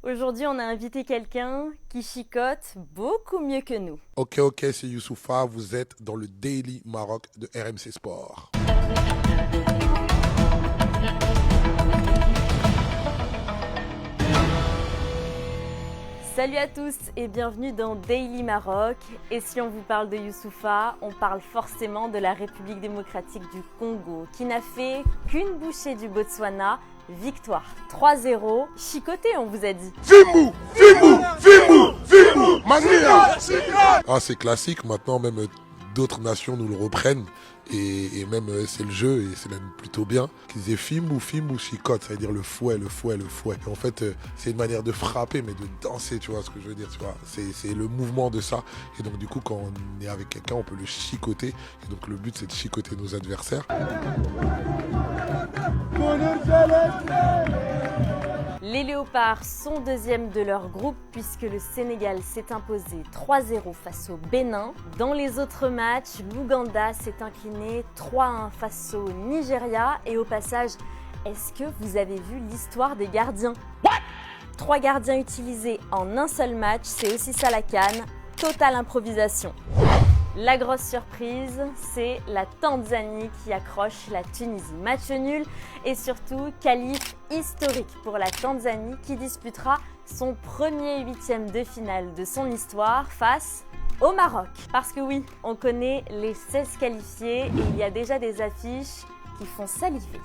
Aujourd'hui, on a invité quelqu'un qui chicote beaucoup mieux que nous. Ok, c'est Youssoupha, vous êtes dans le Daily Maroc de RMC Sport. Salut à tous et bienvenue dans Daily Maroc. Et si on vous parle de Youssoupha, on parle forcément de la République démocratique du Congo, qui n'a fait qu'une bouchée du Botswana. Victoire 3-0. Chicoté, on vous a dit. Fimou, Mania. Ah, c'est classique, maintenant même d'autres nations nous le reprennent. Et même c'est le jeu, et c'est même plutôt bien. Qu'ils aient Fimou, chicote, ça veut dire le fouet. Et en fait, c'est une manière de frapper, mais de danser, tu vois ce que je veux dire, tu vois. C'est le mouvement de ça. Et donc du coup, quand on est avec quelqu'un, on peut le chicoter. Et donc le but, c'est de chicoter nos adversaires. Les Léopards sont deuxièmes de leur groupe puisque le Sénégal s'est imposé 3-0 face au Bénin. Dans les autres matchs, l'Ouganda s'est incliné 3-1 face au Nigeria. Et au passage, est-ce que vous avez vu l'histoire des gardiens ? 3 gardiens utilisés en un seul match, c'est aussi ça la CAN, totale improvisation. La grosse surprise, c'est la Tanzanie qui accroche la Tunisie. Match nul et surtout qualif historique pour la Tanzanie qui disputera son premier 8e de finale de son histoire face au Maroc. Parce que oui, on connaît les 16 qualifiés et il y a déjà des affiches qui font saliver.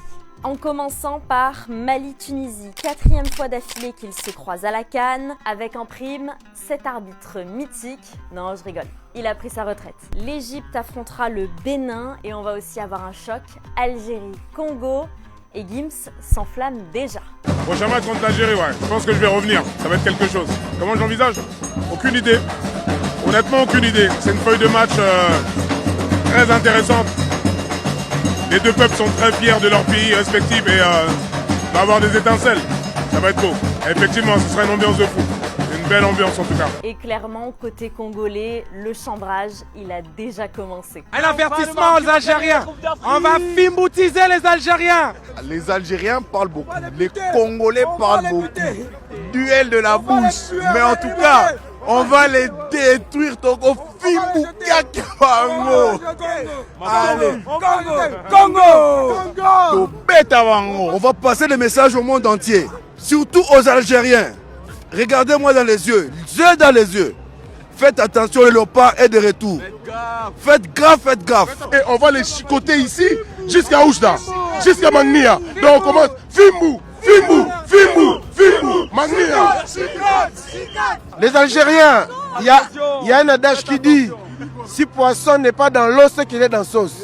En commençant par Mali-Tunisie, 4e fois d'affilée qu'ils se croisent à la CAN, avec en prime cet arbitre mythique. Non, je rigole, il a pris sa retraite. L'Égypte affrontera le Bénin et on va aussi avoir un choc. Algérie-Congo et Gims s'enflamme déjà. Prochain match contre l'Algérie, ouais. Je pense que je vais revenir, ça va être quelque chose. Comment j'envisage ? Aucune idée. Honnêtement, aucune idée. C'est une feuille de match très intéressante. Les deux peuples sont très fiers de leur pays respectif et va avoir des étincelles. Ça va être beau. Et effectivement, ce sera une ambiance de fou. Une belle ambiance en tout cas. Et clairement, côté congolais, le chambrage, il a déjà commencé. Un avertissement aux Algériens. On va fimboutiser les Algériens. Les Algériens parlent beaucoup. Les Congolais parlent beaucoup. Duel de la bouche. Mais en tout cas, on va les détruire. Togo Fimboukakabango. Allez. Congo. On va passer le message au monde entier. Surtout aux Algériens. Regardez-moi dans les yeux. Yeux dans les yeux. Faites attention, le léopard est de retour. Faites gaffe. Et on va les chicoter ici jusqu'à Oujda, jusqu'à Mania. Donc on commence Fimou, Mania. Les Algériens, il y a un adage qui dit si poisson n'est pas dans l'eau, c'est qu'il est dans sauce.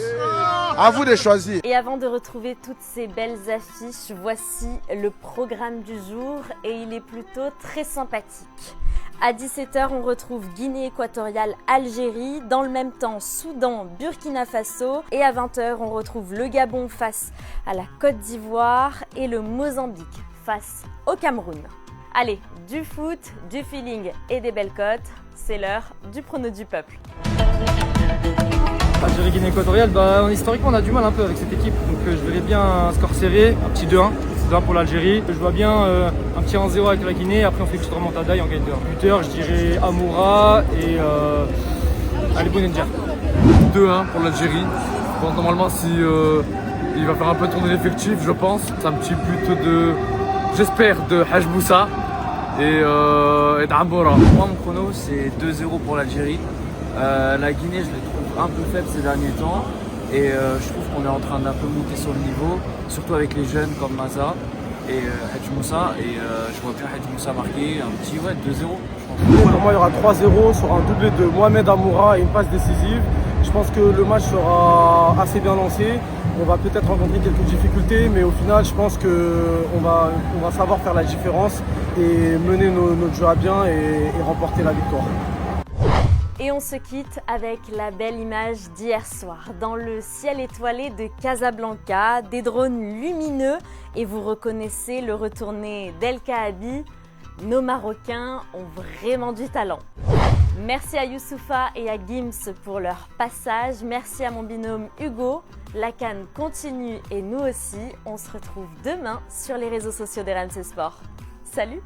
À vous de choisir. Et avant de retrouver toutes ces belles affiches, voici le programme du jour et il est plutôt très sympathique. À 17h, on retrouve Guinée équatoriale, Algérie. Dans le même temps, Soudan, Burkina Faso. Et à 20h, on retrouve le Gabon face à la Côte d'Ivoire et le Mozambique face au Cameroun. Allez, du foot, du feeling et des belles cotes, c'est l'heure du prono du peuple. Algérie, Guinée équatoriale, historiquement on a du mal un peu avec cette équipe, donc je verrais bien un score serré, un petit 2-1, 2-1 pour l'Algérie. Je vois bien un petit 1-0 avec la Guinée, après on fait une petite remontada et on gagne 2-1. Buteur, je dirais Amoura et Ali Bounedjah. 2-1 pour l'Algérie. Bon, normalement, si il va faire un peu tourner l'effectif, je pense. C'est un petit but j'espère, de Haj Moussa et d'Amoura. Moi, mon chrono, c'est 2-0 pour l'Algérie. La Guinée, je les trouve un peu faible ces derniers temps et je trouve qu'on est en train d'un peu monter sur le niveau, surtout avec les jeunes comme Maza et Hadj Moussa, et je vois bien Hadj Moussa marquer un petit 2-0 je pense. Pour moi il y aura 3-0 sur un doublé de Mohamed Amoura et une passe décisive. Je pense que le match sera assez bien lancé. On va peut-être rencontrer quelques difficultés, mais au final je pense qu'on va savoir faire la différence et mener notre jeu à bien et remporter la victoire. Et on se quitte avec la belle image d'hier soir. Dans le ciel étoilé de Casablanca, des drones lumineux et vous reconnaissez le retourné d'El Kaabi. Nos Marocains ont vraiment du talent. Merci à Youssoupha et à Gims pour leur passage. Merci à mon binôme Hugo. La CAN continue et nous aussi. On se retrouve demain sur les réseaux sociaux d'RMC Sport. Salut!